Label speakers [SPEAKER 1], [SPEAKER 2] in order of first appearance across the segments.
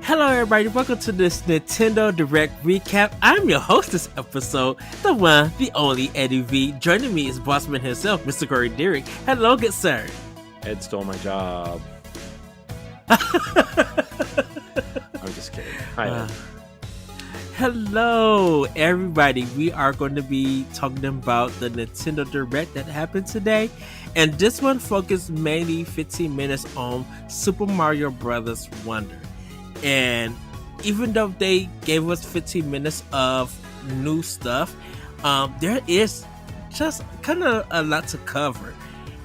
[SPEAKER 1] Hello, everybody. Welcome to this Nintendo Direct recap. I'm your host this episode, the one, the only Eddie V. Joining me is Bossman himself, Mr. Corey Dirrig. Hello, good sir.
[SPEAKER 2] Ed stole my job. I'm just kidding. Hi, Ed.
[SPEAKER 1] Hello, everybody. We are going to be talking about the Nintendo Direct that happened today. And this one focused mainly 15 minutes on Super Mario Bros. Wonder. And even though they gave us 15 minutes of new stuff, there is just kind of a lot to cover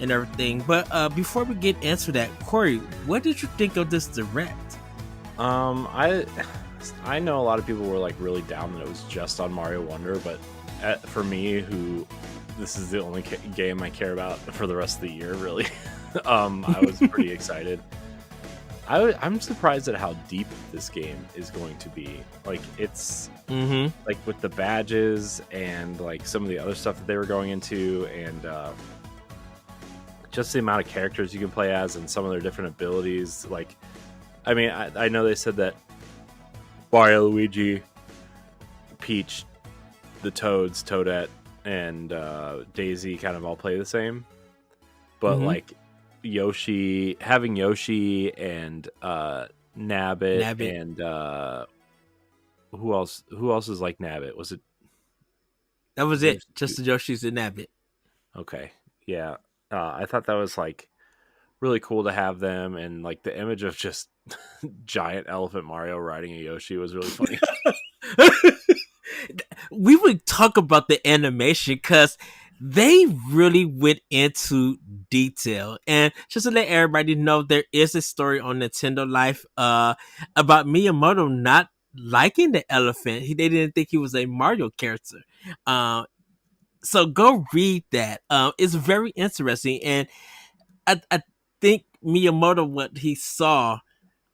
[SPEAKER 1] and everything. But before we get into that, Corey, what did you think of this Direct?
[SPEAKER 2] I know a lot of people were like really down that it was just on Mario Wonder, but for me, who this is the only game I care about for the rest of the year, really, I was pretty excited. I'm surprised at how deep this game is going to be. Like, it's like with the badges and like some of the other stuff that they were going into, and just the amount of characters you can play as and some of their different abilities. Like, I mean, I know they said that Mario, Luigi, Peach, the Toads, Toadette, and Daisy kind of all play the same, but like having Yoshi and Nabbit and who else is like Nabbit? Was it?
[SPEAKER 1] That was it. Just the Yoshi's and Nabbit.
[SPEAKER 2] Okay, yeah. I thought that was like really cool to have them, and like the image of just giant elephant Mario riding a Yoshi was really funny.
[SPEAKER 1] We would talk about the animation because they really went into detail. And just to let everybody know, there is a story on Nintendo Life about Miyamoto not liking the elephant. They didn't think he was a Mario character. So go read that. It's very interesting. And I think Miyamoto, what he saw,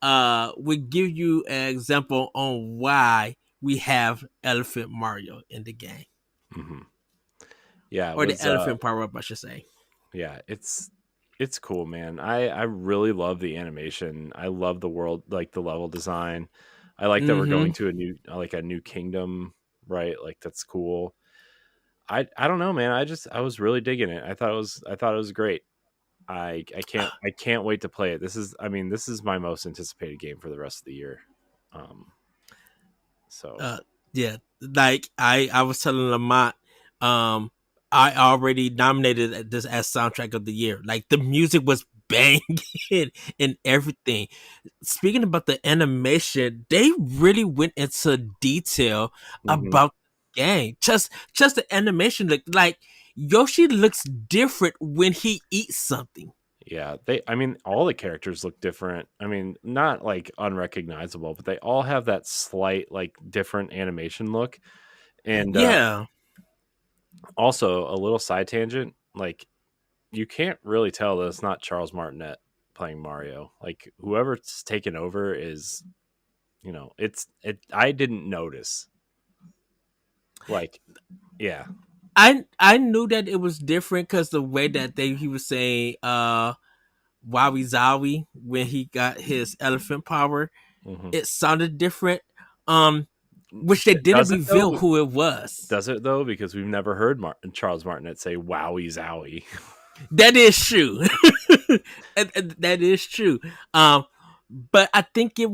[SPEAKER 1] would give you an example on why we have Elephant Mario in the game.
[SPEAKER 2] Yeah,
[SPEAKER 1] or the elephant power up, I should say.
[SPEAKER 2] Yeah, it's cool, man. I really love the animation. I love the world, like the level design. I like that we're going to a new kingdom, right? Like, that's cool. I don't know, man. I was really digging it. I thought it was great. I can't wait to play it. This is my most anticipated game for the rest of the year.
[SPEAKER 1] Yeah, like I was telling Lamont, I already nominated this as soundtrack of the year. Like, the music was banging and everything. Speaking about the animation, they really went into detail about the game. Just the animation, like Yoshi looks different when he eats something.
[SPEAKER 2] Yeah, all the characters look different. I mean, not like unrecognizable, but they all have that slight, like, different animation look. And
[SPEAKER 1] yeah.
[SPEAKER 2] Also, a little side tangent, like, you can't really tell that it's not Charles Martinet playing Mario. Like, whoever's taken over is, I didn't notice. Like, yeah.
[SPEAKER 1] I knew that it was different because the way that he was saying Wowie Zowie when he got his elephant power, it sounded different. Which they didn't reveal who it was.
[SPEAKER 2] Does it though? Because we've never heard Charles Martinet say Wowie Zowie.
[SPEAKER 1] That is true. That is true. But I think I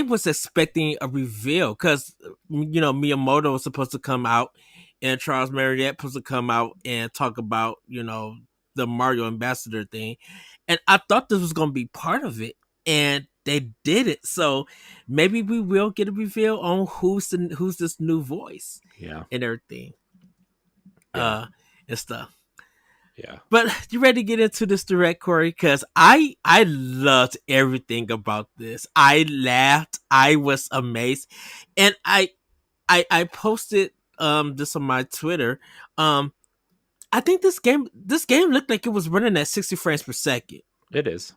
[SPEAKER 1] was expecting a reveal because, Miyamoto was supposed to come out and Charles Martinet was supposed to come out and talk about, the Mario ambassador thing. And I thought this was going to be part of it, and they did it. So maybe we will get a reveal on who's this new voice.
[SPEAKER 2] Yeah.
[SPEAKER 1] And everything. And stuff.
[SPEAKER 2] Yeah.
[SPEAKER 1] But you ready to get into this Direct, Corey? Because I loved everything about this. I laughed. I was amazed. And I posted this on my Twitter. I think this game looked like it was running at 60 frames per second.
[SPEAKER 2] It is.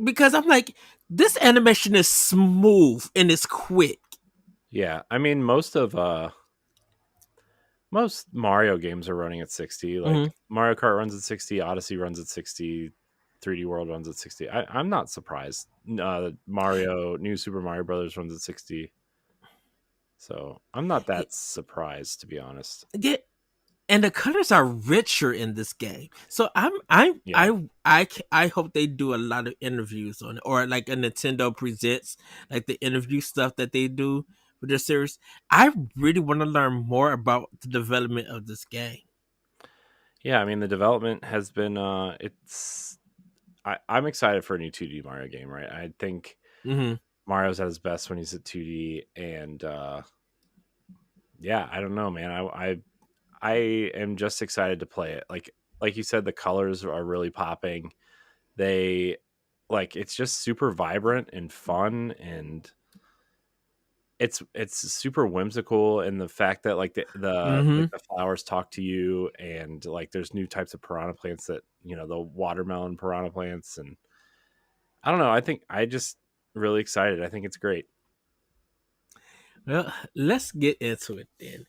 [SPEAKER 1] Because I'm like, this animation is smooth and it's quick.
[SPEAKER 2] Yeah. I mean, most Mario games are running at 60. Like, Mario Kart runs at 60, Odyssey runs at 60, 3D World runs at 60. I'm not surprised. New Super Mario Brothers runs at 60. So I'm not
[SPEAKER 1] Yeah,
[SPEAKER 2] that surprised, to be honest.
[SPEAKER 1] yeah, and the colors are richer in this game. So
[SPEAKER 2] Yeah.
[SPEAKER 1] I hope they do a lot of interviews on it, or like a Nintendo presents, like the interview stuff that they do with their series. I really want to learn more about the development of this game.
[SPEAKER 2] Yeah, I mean the development has been I'm excited for a new 2D Mario game, right? I think
[SPEAKER 1] Hmm.
[SPEAKER 2] Mario's at his best when he's at 2D, and yeah, I don't know, man. I am just excited to play it. Like you said, the colors are really popping. They like it's just super vibrant and fun, and it's super whimsical in the fact that like
[SPEAKER 1] Hmm.
[SPEAKER 2] the flowers talk to you, and like there's new types of piranha plants that the watermelon piranha plants, and I don't know. I think I just really excited. I think it's great.
[SPEAKER 1] Well, let's get into it then.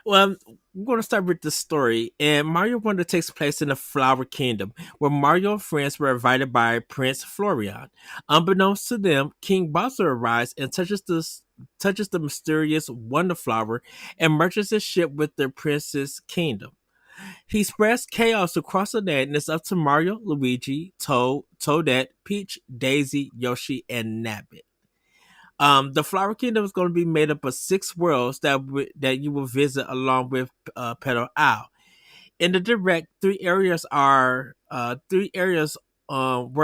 [SPEAKER 1] Well, we're going to start with the story. And Mario Wonder takes place in the Flower Kingdom, where Mario and friends were invited by Prince Florian. Unbeknownst to them, King Bowser arrives and touches the mysterious Wonder Flower and merges his ship with the Prince's kingdom. He spreads chaos across the land, and it's up to Mario, Luigi, Toad, Toadette, Peach, Daisy, Yoshi, and Nabbit. The Flower Kingdom is going to be made up of six worlds that you will visit along with Petal Owl. In the direct, three areas were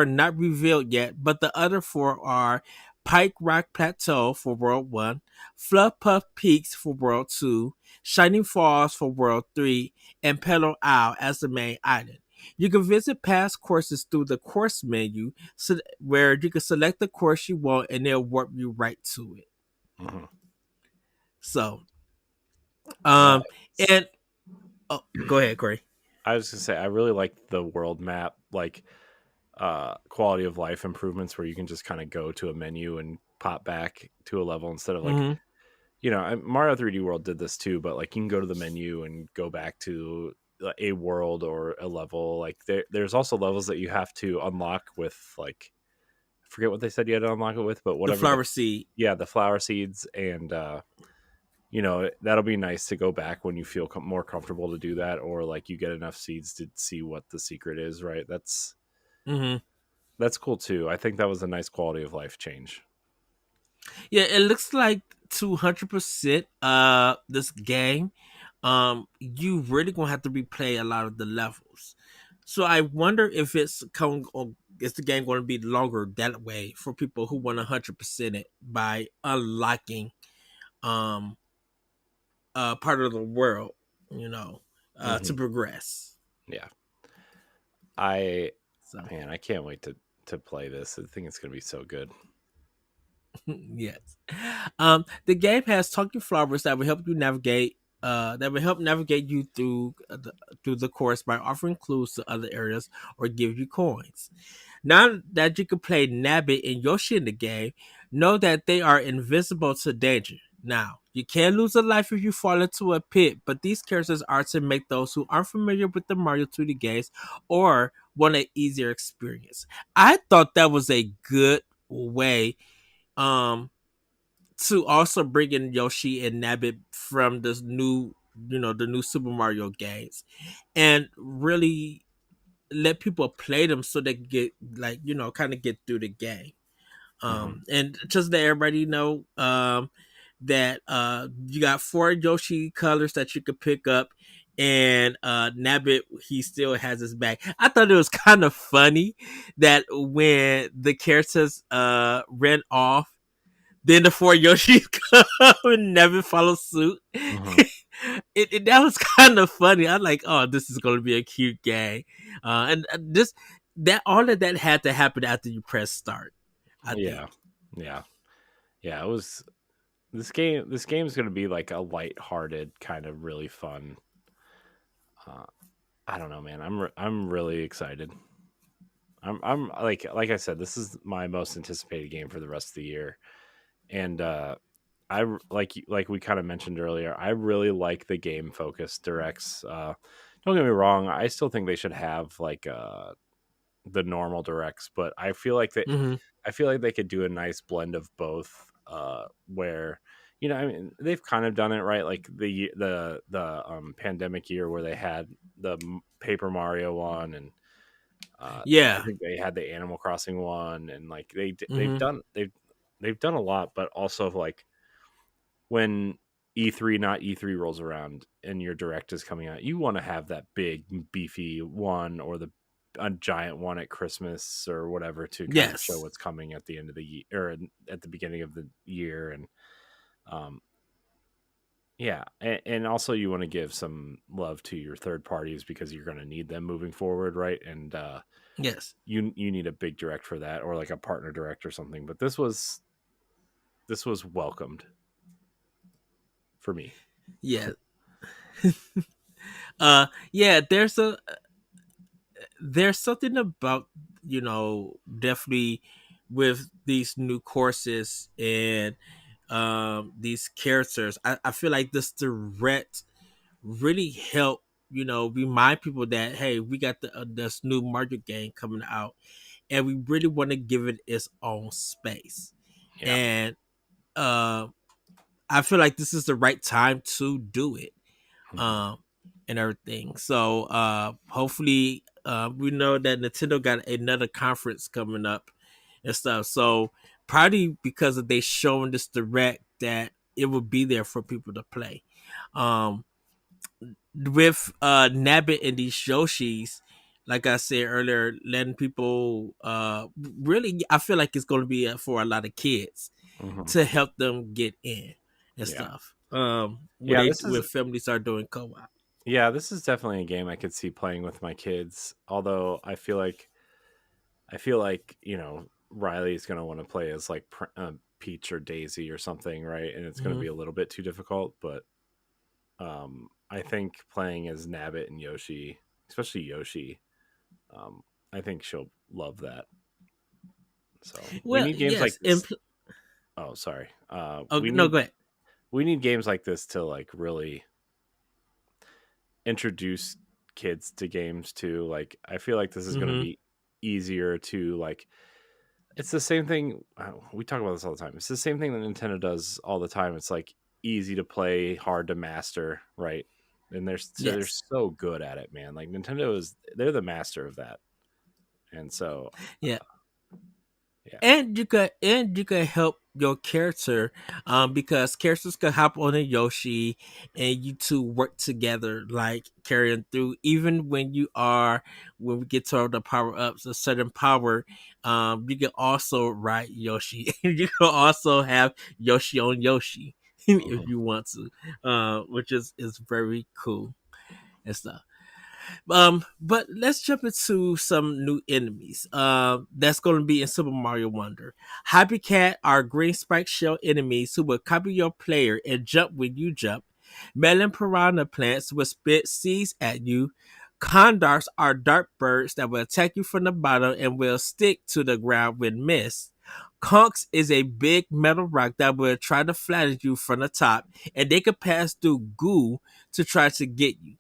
[SPEAKER 1] not revealed yet, but the other four are Pike Rock Plateau for World One, Fluff Puff Peaks for World Two, Shining Falls for World Three, and Petal Owl as the main island. You can visit past courses through the course menu, where you can select the course you want, and they'll warp you right to it.
[SPEAKER 2] Mhm.
[SPEAKER 1] So,
[SPEAKER 2] Yeah,
[SPEAKER 1] um, and oh, go ahead, Corey.
[SPEAKER 2] I was gonna say I really like the world map, like quality of life improvements where you can just kind of go to a menu and pop back to a level instead of like
[SPEAKER 1] Mm-hmm.
[SPEAKER 2] Mario 3D World did this too, but like you can go to the menu and go back to a world or a level. Like there's also levels that you have to unlock with like I forget what they said you had to unlock it with, but
[SPEAKER 1] The
[SPEAKER 2] whatever
[SPEAKER 1] flower seed.
[SPEAKER 2] the flower seeds, and that'll be nice to go back when you feel more comfortable to do that, or like you get enough seeds to see what the secret is, right?
[SPEAKER 1] Mm-hmm.
[SPEAKER 2] That's cool too. I think that was a nice quality of life change.
[SPEAKER 1] Yeah, it looks like 200% this game. You really gonna have to replay a lot of the levels. So I wonder if is the game going to be longer that way for people who want 100% it by unlocking um part of the world, you know, to
[SPEAKER 2] Hmm.
[SPEAKER 1] progress.
[SPEAKER 2] Yeah, I
[SPEAKER 1] So
[SPEAKER 2] man, I can't wait to play this. I think it's gonna be so good.
[SPEAKER 1] yes. The game has talking flowers that will help you navigate. That will help navigate you through the course by offering clues to other areas or give you coins. Now that you can play Nabbit and Yoshi in the game, know that they are invisible to danger. Now, you can lose a life if you fall into a pit, but these characters are to make those who aren't familiar with the Mario 2D games or want an easier experience. I thought that was a good way um to also bring in Yoshi and Nabbit from this new, the new Super Mario games, and really let people play them so they can get like kind of get through the game.
[SPEAKER 2] Hmm.
[SPEAKER 1] And just let everybody know that you got four Yoshi colors that you could pick up. And Nabbit, he still has his back. I thought it was kind of funny that when the characters ran off, then the four Yoshis come and never follow suit.
[SPEAKER 2] Hmm.
[SPEAKER 1] That was kind of funny. I'm like, oh, this is going to be a cute game. And this that all of that had to happen after you press start, I think.
[SPEAKER 2] Yeah, yeah, yeah. It was this game. This game is gonna be like a light-hearted kind of really fun. Uh, I don't know, man. I'm really excited. I'm like I said, this is my most anticipated game for the rest of the year, and like we kind of mentioned earlier, I really like the game focused directs. Don't get me wrong, I still think they should have like the normal directs, but
[SPEAKER 1] Hmm.
[SPEAKER 2] I feel like they could do a nice blend of both. Where I mean, they've kind of done it right, like the pandemic year where they had the Paper Mario one, and I
[SPEAKER 1] Yeah.
[SPEAKER 2] think they had the Animal Crossing one, and like
[SPEAKER 1] Hmm.
[SPEAKER 2] they've done a lot, but also like when E3 not E3 rolls around and your direct is coming out, you want to have that big beefy one or the a giant one at Christmas or whatever to kind of show
[SPEAKER 1] Yes.
[SPEAKER 2] what's coming at the end of the year or at the beginning of the year. And um yeah, and also you want to give some love to your third parties because you're going to need them moving forward, right? And
[SPEAKER 1] Yes.
[SPEAKER 2] you need a big direct for that, or like a partner direct or something. But this was welcomed for me.
[SPEAKER 1] Yeah. Yeah, there's something about, definitely with these new courses and these characters. I feel like this direct really help, remind people that, hey, we got this new Mario game coming out, and we really want to give it its own space.
[SPEAKER 2] Yeah.
[SPEAKER 1] And uh I feel like this is the right time to do it,
[SPEAKER 2] Mhm.
[SPEAKER 1] um and everything. So hopefully, we know that Nintendo got another conference coming up and stuff. So probably because of they showing this direct, that it will be there for people to play. Um with Nabbit and these Yoshis, like I said earlier, letting people really, I feel like it's going to be for a lot of kids
[SPEAKER 2] Mhm.
[SPEAKER 1] to help them get in and
[SPEAKER 2] Yeah.
[SPEAKER 1] stuff. When
[SPEAKER 2] Yeah,
[SPEAKER 1] they
[SPEAKER 2] this is
[SPEAKER 1] when families are doing co-op.
[SPEAKER 2] yeah, this is definitely a game I could see playing with my kids. Although I feel like, Riley's going to want to play as like Peach or Daisy or something, right? And it's going to
[SPEAKER 1] Hmm.
[SPEAKER 2] be a little bit too difficult, but I think playing as Nabbit and Yoshi, especially Yoshi, um I think she'll love that. So, we
[SPEAKER 1] Well,
[SPEAKER 2] need games like
[SPEAKER 1] yes, and
[SPEAKER 2] this. Oh, sorry.
[SPEAKER 1] oh no, go ahead.
[SPEAKER 2] We need games like this to like really introduce kids to games too. Like I feel like this is going to
[SPEAKER 1] Hmm.
[SPEAKER 2] be easier to like. It's the same thing. We talk about this all the time. It's the same thing that Nintendo does all the time. It's like easy to play, hard to master, right? And they're
[SPEAKER 1] Yes.
[SPEAKER 2] so good at it, man. Like they're the master of that. And so,
[SPEAKER 1] Yeah.
[SPEAKER 2] yeah.
[SPEAKER 1] And you could help your character, because characters could hop on a Yoshi, and you two work together, like carrying through. Even when we get to the power ups, a certain power, you can also ride Yoshi. You can also have Yoshi on Yoshi if
[SPEAKER 2] Mhm.
[SPEAKER 1] you want to, which is very cool and stuff. But let's jump into some new enemies. That's going to be in Super Mario Wonder. Happy Cat are green spike shell enemies who will copy your player and jump when you jump. Melon piranha plants will spit seeds at you. Condors are dark birds that will attack you from the bottom and will stick to the ground when missed. Conks is a big metal rock that will try to flatten you from the top, and they can pass through goo to try to get you.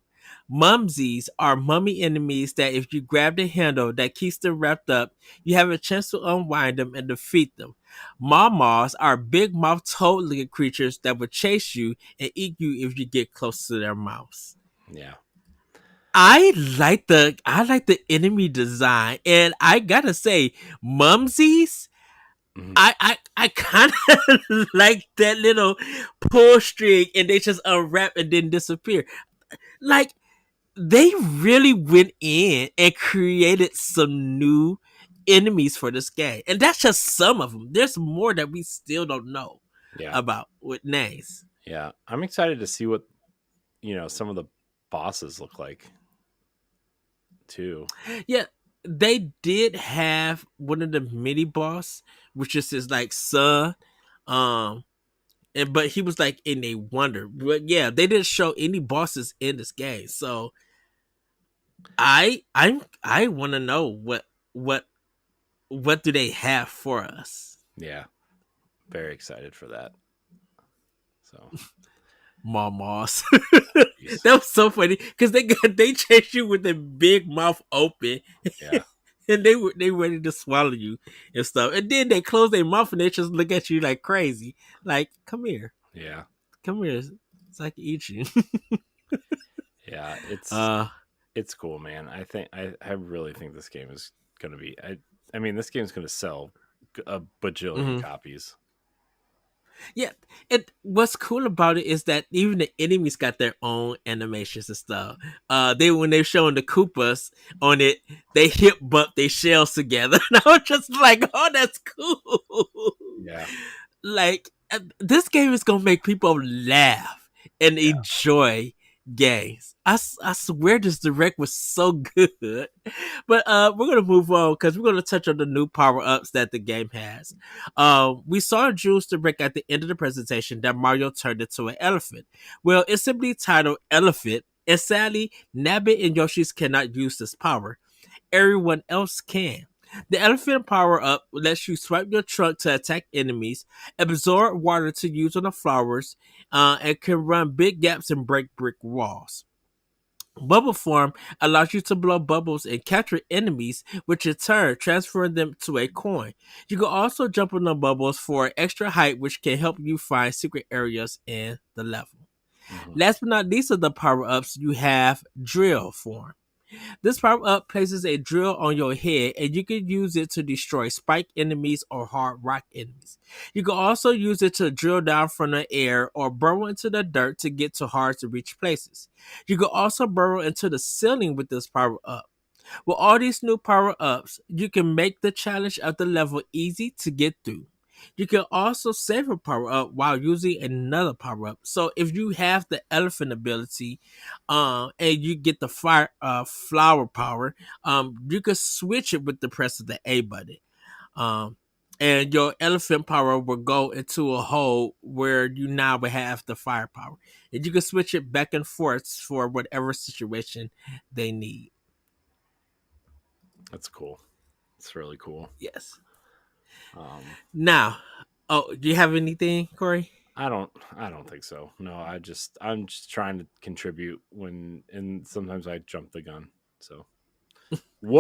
[SPEAKER 1] Mumsies are mummy enemies that if you grab the handle that keeps them wrapped up, you have a chance to unwind them and defeat them. Mamas are big mouth toad looking creatures that will chase you and eat you if you get close to their mouths.
[SPEAKER 2] Yeah.
[SPEAKER 1] I like the enemy design, and I gotta say, Mumsies,
[SPEAKER 2] Mhm.
[SPEAKER 1] I kind of like that little pull string, and they just unwrap and then disappear. Like, they really went in and created some new enemies for this game. And that's just some of them. There's more that we still don't know
[SPEAKER 2] Yeah.
[SPEAKER 1] about with names.
[SPEAKER 2] Yeah. I'm excited to see what, some of the bosses look like too.
[SPEAKER 1] Yeah, they did have one of the mini boss, which is his like son. Um and but he was like in a wonder. But yeah, they didn't show any bosses in this game. So I wanna know what what do they have for us.
[SPEAKER 2] Yeah. Very excited for that. So,
[SPEAKER 1] Mamas.
[SPEAKER 2] jeez.
[SPEAKER 1] That was so funny because they chase you with their big mouth open.
[SPEAKER 2] Yeah.
[SPEAKER 1] and they ready to swallow you and stuff. And then they close their mouth and they just look at you like crazy. Like, come here,
[SPEAKER 2] Yeah,
[SPEAKER 1] come here. So I can eat you.
[SPEAKER 2] yeah.
[SPEAKER 1] uh,
[SPEAKER 2] It's cool, man. I really think this game is gonna be. I mean, this game's gonna sell a bajillion
[SPEAKER 1] mhm.
[SPEAKER 2] copies.
[SPEAKER 1] Yeah, and what's cool about it is that even the enemies got their own animations and stuff. They when they're showing the Koopas on it, they hip bump their shells together, and I was just like, "Oh, that's cool!"
[SPEAKER 2] Yeah,
[SPEAKER 1] Like this game is gonna make people laugh and
[SPEAKER 2] yeah.
[SPEAKER 1] enjoy games. I swear this direct was so good. But we're gonna move on because we're gonna touch on the new power ups that the game has. We saw Jules direct at the end of the presentation that Mario turned into an elephant. Well, it's simply titled Elephant, and sadly, Nabbit and Yoshi's cannot use this power. Everyone else can. The elephant power up lets you swipe your trunk to attack enemies, absorb water to use on the flowers, and can run big gaps and break brick walls. Bubble form allows you to blow bubbles and capture enemies, which in turn transfer them to a coin. You can also jump on the bubbles for extra height, which can help you find secret areas in the level.
[SPEAKER 2] Hmm.
[SPEAKER 1] Last but not least of the power ups, you have drill form. This power up places a drill on your head and you can use it to destroy spike enemies or hard rock enemies. You can also use it to drill down from the air or burrow into the dirt to get to hard to reach places. You can also burrow into the ceiling with this power up. With all these new power ups, you can make the challenge of the level easy to get through. You can also save a power up while using another power up. So if you have the elephant ability, and you get the fire flower power, you can switch it with the press of the A button. Um, and your elephant power will go into a hole where you now will have the firepower, and you can switch it back and forth for whatever situation they need.
[SPEAKER 2] That's cool. It's really cool.
[SPEAKER 1] Yes.
[SPEAKER 2] Um,
[SPEAKER 1] Now, oh, do you have anything, Corey?
[SPEAKER 2] I don't think so. No, I'm just trying to contribute when, and sometimes I jump the gun. So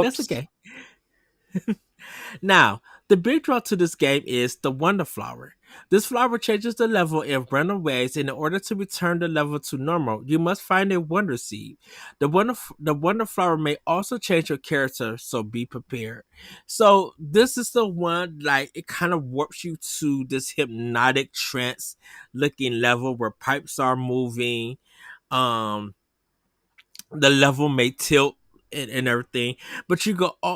[SPEAKER 1] That's
[SPEAKER 2] whoops.
[SPEAKER 1] okay. Now, the big draw to this game is the Wonder Flower. This flower changes the level in random ways, and in order to return the level to normal, you must find a Wonder Seed. The Wonder Flower may also change your character, so be prepared. So this is the one like it kind of warps you to this hypnotic trance looking level where pipes are moving. Um, the level may tilt and everything, but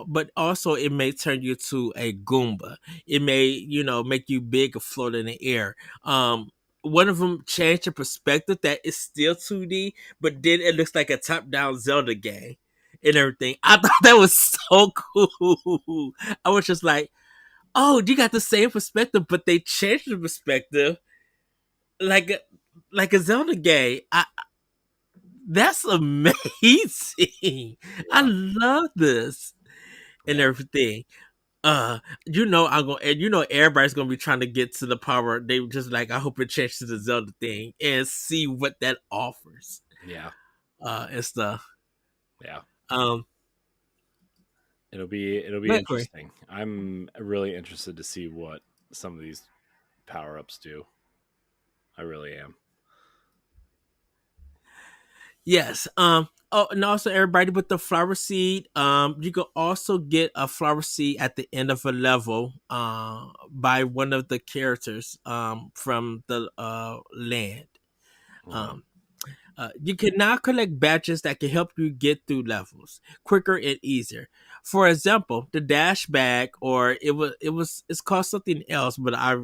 [SPEAKER 1] but also it may turn you to a Goomba. It may, make you big and float in the air. One of them changed the perspective that is still 2D, but then it looks like a top-down Zelda game and everything. I thought that was so cool. I was just like, oh, you got the same perspective, but they changed the perspective like a, like a Zelda game. That's amazing. I
[SPEAKER 2] Yeah,
[SPEAKER 1] love this and
[SPEAKER 2] yeah,
[SPEAKER 1] everything. I'm gonna, and everybody's gonna be trying to get to the power. They were just like, I hope it changes to the Zelda thing and see what that offers.
[SPEAKER 2] yeah,
[SPEAKER 1] And stuff.
[SPEAKER 2] yeah.
[SPEAKER 1] Um,
[SPEAKER 2] It'll be
[SPEAKER 1] but Corey,
[SPEAKER 2] interesting. I'm really interested to see what some of these power ups do. I really am.
[SPEAKER 1] yes. Oh, and also everybody with the flower seed. You can also get a flower seed at the end of a level. By one of the characters. From the land.
[SPEAKER 2] Hmm.
[SPEAKER 1] Um, you can now collect badges that can help you get through levels quicker and easier. For example, the dash bag, or it's called something else, but I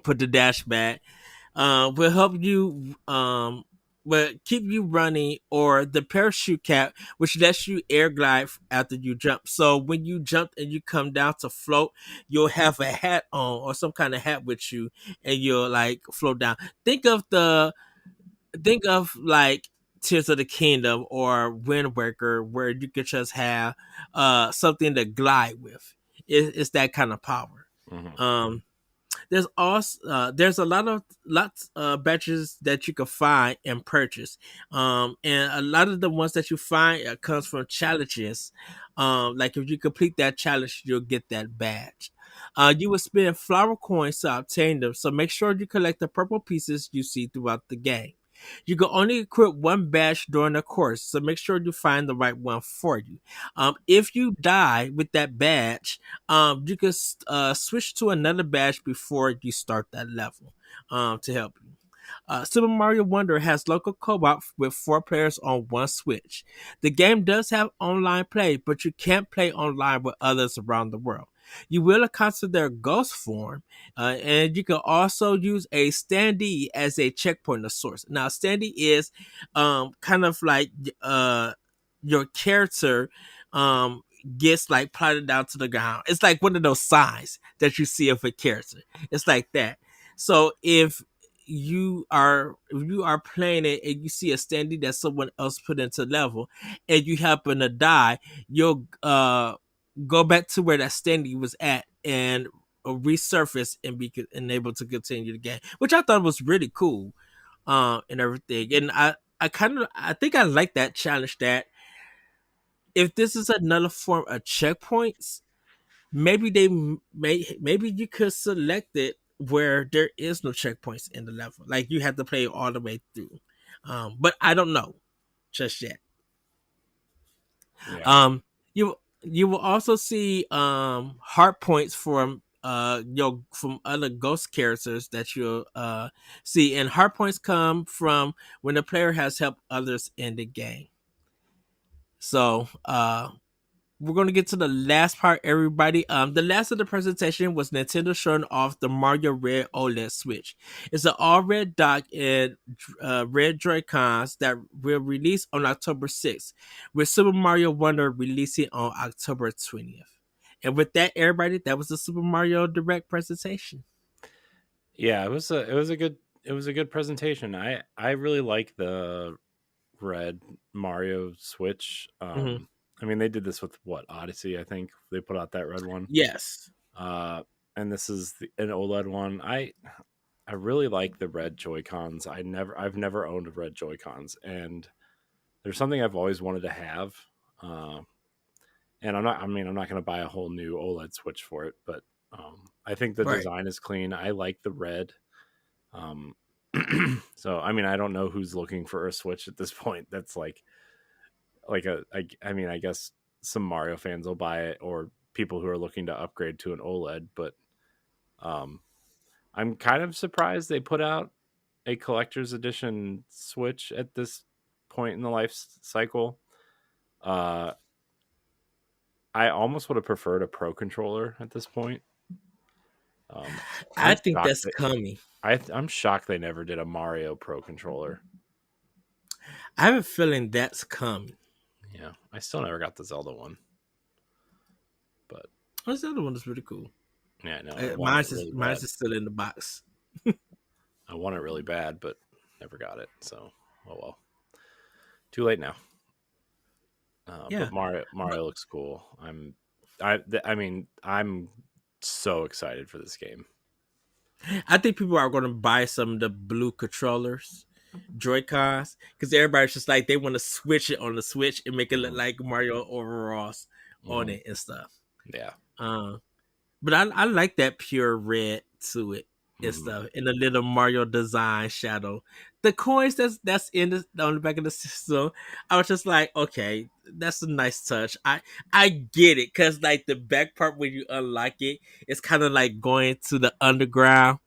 [SPEAKER 1] put the dash bag will help you will keep you running, or the parachute cap, which lets you air glide after you jump. So when you jump and you come down to float, you'll have a hat on or some kind of hat with you, and you'll like float down. Think of the think of like Tears of the Kingdom or Wind Waker, where you could just have something to glide with. It's that kind of power.
[SPEAKER 2] Hmm.
[SPEAKER 1] Um, there's a lot of lots badges that you can find and purchase, and a lot of the ones that you find comes from challenges. Like if you complete that challenge, you'll get that badge. You will spend flower coins to obtain them, so make sure you collect the purple pieces you see throughout the game. You can only equip one badge during the course, so make sure you find the right one for you. If you die with that badge, you can switch to another badge before you start that level to help you. Super Mario Wonder has local co-op with 4 players on one Switch. The game does have online play, but you can't play online with others around the world. You will encounter their ghost form, and you can also use a standee as a checkpoint of sorts. Now, standee is kind of like your character um, gets like plotted down to the ground. It's like one of those signs that you see of a character. It's like that. So if you are playing it and you see a standee that someone else put into level and you happen to die, you'll go back to where that standee was at and resurface and be able to continue the game, which I thought was really cool and everything. And I think I like that challenge, that if this is another form of checkpoints, maybe maybe you could select it where there is no checkpoints in the level, like you have to play all the way through. But I don't know just yet.
[SPEAKER 2] Yeah.
[SPEAKER 1] You will also see heart points from from other ghost characters that you'll see, and heart points come from when the player has helped others in the game. So we're going to get to the last part, everybody. The last of the presentation was Nintendo showing off the Mario Red OLED Switch. It's an all red dock and red Joy-Cons that will release on October 6th, with Super Mario Wonder releasing on October 20th. And with that, everybody, that was the Super Mario Direct presentation.
[SPEAKER 2] Yeah, it was a good presentation. I really like the red Mario Switch.
[SPEAKER 1] Hmm.
[SPEAKER 2] I mean, they did this with what, Odyssey, I think they put out that red one.
[SPEAKER 1] Yes.
[SPEAKER 2] Uh, and this is an OLED one. I really like the red Joy Cons. I've never owned red Joy Cons, and there's something I've always wanted to have. Uh, and I'm not. I mean, I'm not going to buy a whole new OLED Switch for it, but I think the
[SPEAKER 1] Right.
[SPEAKER 2] design is clean. I like the red. Um, so I mean, I don't know who's looking for a Switch at this point. That's I mean, I guess some Mario fans will buy it, or people who are looking to upgrade to an OLED. But um, I'm kind of surprised they put out a collector's edition Switch at this point in the life cycle. Uh, I almost would have preferred a Pro controller at this point.
[SPEAKER 1] I
[SPEAKER 2] I'm
[SPEAKER 1] think
[SPEAKER 2] shocked
[SPEAKER 1] that's
[SPEAKER 2] that
[SPEAKER 1] coming.
[SPEAKER 2] I'm shocked they never did a Mario Pro controller.
[SPEAKER 1] I have a feeling that's coming.
[SPEAKER 2] Yeah, I still never got the Zelda one, but
[SPEAKER 1] Oh, this other one is really cool.
[SPEAKER 2] yeah, no, I want it really
[SPEAKER 1] Mine's
[SPEAKER 2] bad.
[SPEAKER 1] is still in the box.
[SPEAKER 2] I want it really bad, but never got it. So, oh well, too late now. But
[SPEAKER 1] Yeah.
[SPEAKER 2] Mario looks cool. I mean, I'm so excited for this game.
[SPEAKER 1] I think people are going to buy some of the blue controllers, Joy-Cons, because everybody's just like they want to switch it on the Switch and make it look
[SPEAKER 2] Hmm.
[SPEAKER 1] like Mario overalls on
[SPEAKER 2] Hmm.
[SPEAKER 1] it and stuff.
[SPEAKER 2] Yeah.
[SPEAKER 1] Uh, but I like that pure red to it and
[SPEAKER 2] Hmm.
[SPEAKER 1] stuff, and the little Mario design shadow. The coins that's in on the back of the system, I was just like, okay, that's a nice touch. I get it, because like the back part when you unlock it, it's kind of like going to the underground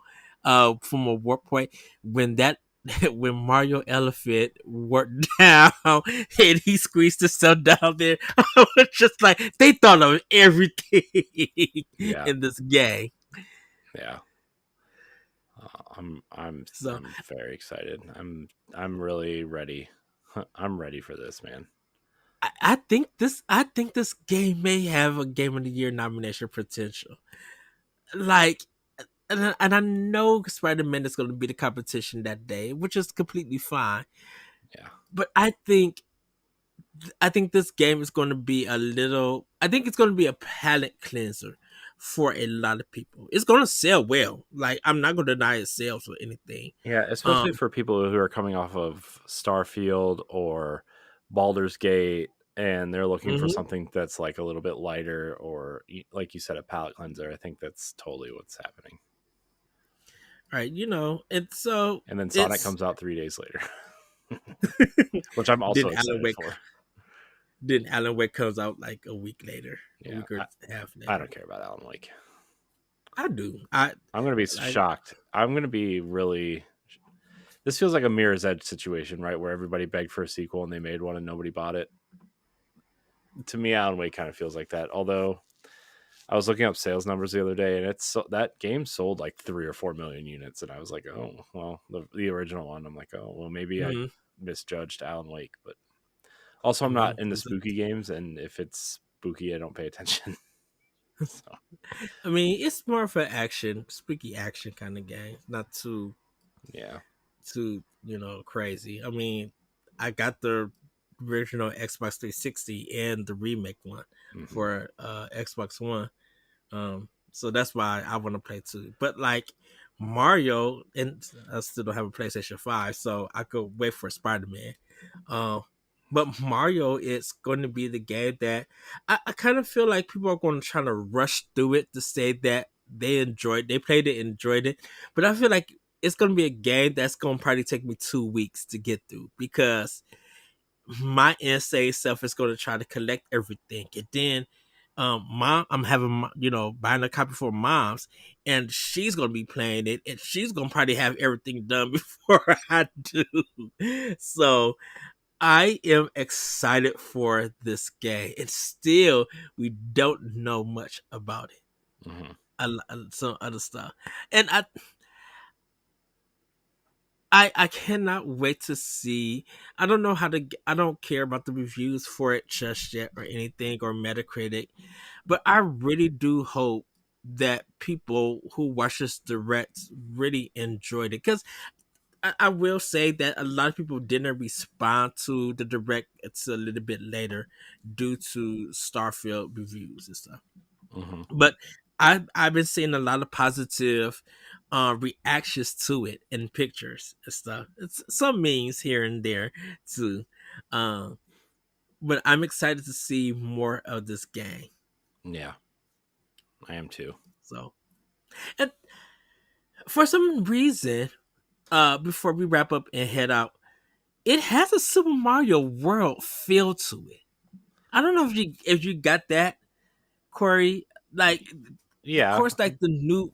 [SPEAKER 1] from a warp point. When that when Mario Elephant worked down and he squeezed himself down there, I was just like, they thought of everything
[SPEAKER 2] Yeah.
[SPEAKER 1] in this game.
[SPEAKER 2] Yeah.
[SPEAKER 1] So
[SPEAKER 2] I'm very excited. I'm really ready. I'm ready for this, man.
[SPEAKER 1] I think this game may have a Game of the Year nomination potential. Like, and I know Spider Man is going to be the competition that day, which is completely fine.
[SPEAKER 2] Yeah.
[SPEAKER 1] But I think this game is going to be a little. I think it's going to be a palate cleanser for a lot of people. It's gonna sell well. Like I'm not gonna deny it sells or anything.
[SPEAKER 2] Yeah, especially
[SPEAKER 1] Um,
[SPEAKER 2] for people who are coming off of Starfield or Baldur's Gate, and they're looking for
[SPEAKER 1] mhm.
[SPEAKER 2] something that's like a little bit lighter, or like you said, a palate cleanser. I think that's totally what's happening.
[SPEAKER 1] Right, and so
[SPEAKER 2] And then Sonic
[SPEAKER 1] it's
[SPEAKER 2] comes out 3 days later, which I'm also
[SPEAKER 1] then Alan
[SPEAKER 2] excited
[SPEAKER 1] Wake
[SPEAKER 2] for.
[SPEAKER 1] then Alan Wake comes out like a week later, a
[SPEAKER 2] Yeah,
[SPEAKER 1] week or a half
[SPEAKER 2] I
[SPEAKER 1] later.
[SPEAKER 2] don't care about Alan Wake.
[SPEAKER 1] I do. I
[SPEAKER 2] I'm gonna be
[SPEAKER 1] like
[SPEAKER 2] shocked. I'm gonna be really. This feels like a Mirror's Edge situation, right? Where everybody begged for a sequel and they made one and nobody bought it. To me, Alan Wake kind of feels like that. Although I was looking up sales numbers the other day, and that game sold like 3 or 4 million units, and I was like, oh, well, the original one. I'm like, oh, well, maybe I
[SPEAKER 1] mhm.
[SPEAKER 2] misjudged Alan Wake, but also
[SPEAKER 1] I
[SPEAKER 2] I'm not
[SPEAKER 1] mean,
[SPEAKER 2] into spooky games, and if it's spooky, I don't pay attention. So
[SPEAKER 1] it's more of an action, spooky action kind of game. Not
[SPEAKER 2] yeah,
[SPEAKER 1] too crazy. I mean, I got the original Xbox 360 and the remake one
[SPEAKER 2] hmm
[SPEAKER 1] for Xbox One. So that's why I want to play too. But like Mario, and I still don't have a PlayStation 5, so I could wait for Spider Man. Um, but Mario is going to be the game that I kind of feel like people are going to try to rush through it to say that they played it, enjoyed it. But I feel like it's going to be a game that's going to probably take me 2 weeks to get through because my insane self is going to try to collect everything, and then mom, I'm having buying a copy for mom's, and she's going to be playing it, and she's going to probably have everything done before I do. So I am excited for this game, and still we don't know much about it.
[SPEAKER 2] hmm
[SPEAKER 1] Some other stuff, and I cannot wait to see. I don't know how to. I don't care about the reviews for it just yet, or anything, or Metacritic. But I really do hope that people who watch this direct really enjoyed it, because I will say that a lot of people didn't respond to the direct until a little bit later due to Starfield reviews and stuff.
[SPEAKER 2] hmm
[SPEAKER 1] But I've been seeing a lot of positive reactions to it in pictures and stuff. It's some memes here and there too. Um, but I'm excited to see more of this game.
[SPEAKER 2] yeah, I am too.
[SPEAKER 1] So, and for some reason, before we wrap up and head out, it has a Super Mario World feel to it. I don't know if you got that, Corey. Like, of
[SPEAKER 2] Yeah,
[SPEAKER 1] course, like the new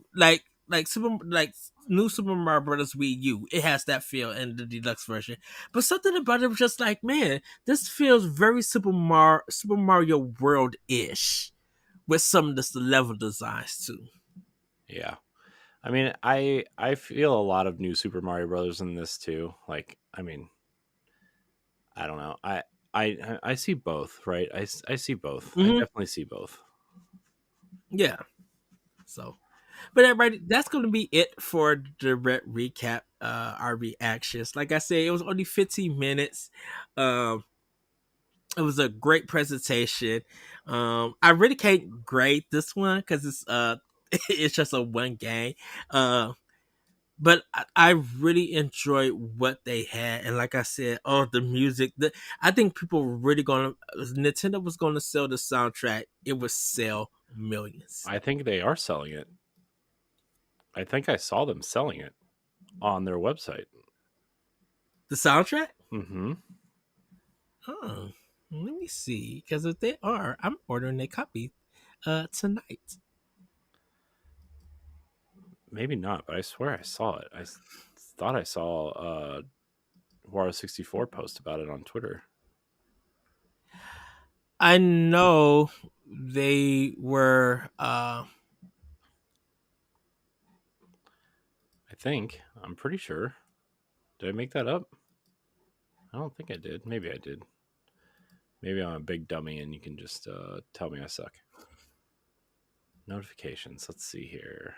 [SPEAKER 1] new Super Mario Brothers Wii U, it has that feel in the deluxe version. But something about it was just like, man, this feels very Super Mario World ish with some of the level designs too.
[SPEAKER 2] yeah. I mean, I feel a lot of new Super Mario Brothers in this too. Like, I mean, I don't know. I see both, right? I see both. I
[SPEAKER 1] Hmm.
[SPEAKER 2] definitely see both.
[SPEAKER 1] Yeah. So, but everybody, that's going to be it for the recap. Our reactions. Like I said, it was only 15 minutes. Um, it was a great presentation. I really can't grade this one because it's it's just a one game. Uh, but I really enjoyed what they had, and like I said, oh, the music. I think people were really gonna. Nintendo was gonna sell the soundtrack. It would sell millions.
[SPEAKER 2] I think they are selling it. I think I saw them selling it on their website.
[SPEAKER 1] The soundtrack.
[SPEAKER 2] hmm
[SPEAKER 1] Oh, let me see. Because if they are, I'm ordering a copy tonight.
[SPEAKER 2] Maybe not, but I swear I saw it. Thought I saw Wario 64 post about it on Twitter.
[SPEAKER 1] I know they were
[SPEAKER 2] I think. I'm pretty sure. Did I make that up? I don't think I did. Maybe I did. Maybe I'm a big dummy and you can just tell me I suck. Notifications. Let's see here.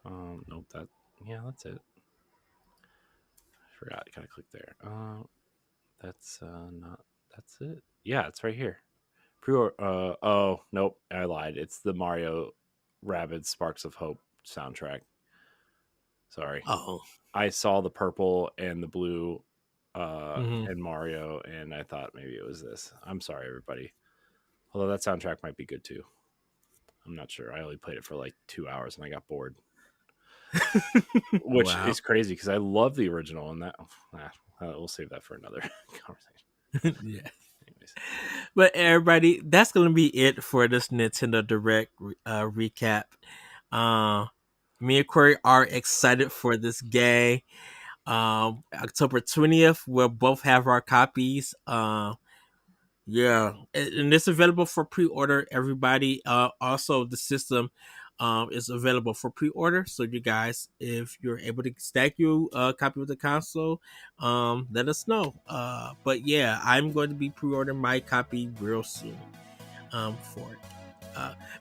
[SPEAKER 2] Nope. Yeah, that's it. I forgot. I gotta click there. That's not. That's it. Yeah, it's right here. Pre. Oh, nope. I lied. It's the Mario. Rabbids Sparks of Hope soundtrack. Sorry.
[SPEAKER 1] Oh.
[SPEAKER 2] I saw the purple and the blue
[SPEAKER 1] Hmm.
[SPEAKER 2] and Mario, and I thought maybe it was this. I'm sorry, everybody. Although that soundtrack might be good too. I'm not sure. I only played it for like 2 hours and I got bored, which
[SPEAKER 1] Wow.
[SPEAKER 2] is crazy because I love the original. And that we'll save that for another conversation.
[SPEAKER 1] Yeah.
[SPEAKER 2] Anyways,
[SPEAKER 1] But everybody, that's gonna be it for this Nintendo Direct recap. Uh, Me and Corey are excited for this game. October 20th, we'll both have our copies. Yeah, and it's available for pre-order. Everybody, also the system, is available for pre-order. So you guys, if you're able to stack you a copy of the console, let us know. But yeah, I'm going to be pre-ordering my copy real soon. For it.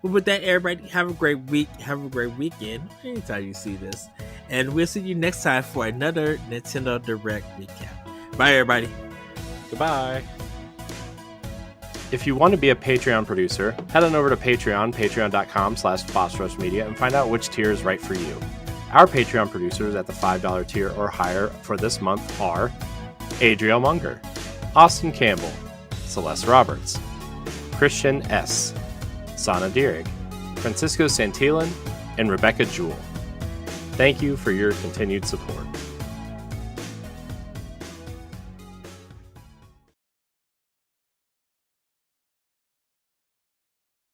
[SPEAKER 1] But with that, everybody, have a great week. Have a great weekend. Anytime you see this, and we'll see you next time for another Nintendo Direct recap. Bye, everybody.
[SPEAKER 2] goodbye.
[SPEAKER 3] If you want to be a Patreon producer, head on over to Patreon, patreon.com/bossrushmedia, and find out which tier is right for you. Our Patreon producers at the $5 tier or higher for this month are Adriel Munger, Austin Campbell, Celeste Roberts, Christian S., Sana Dirrig, Francisco Santillan, and Rebecca Jewell. Thank you for your continued support.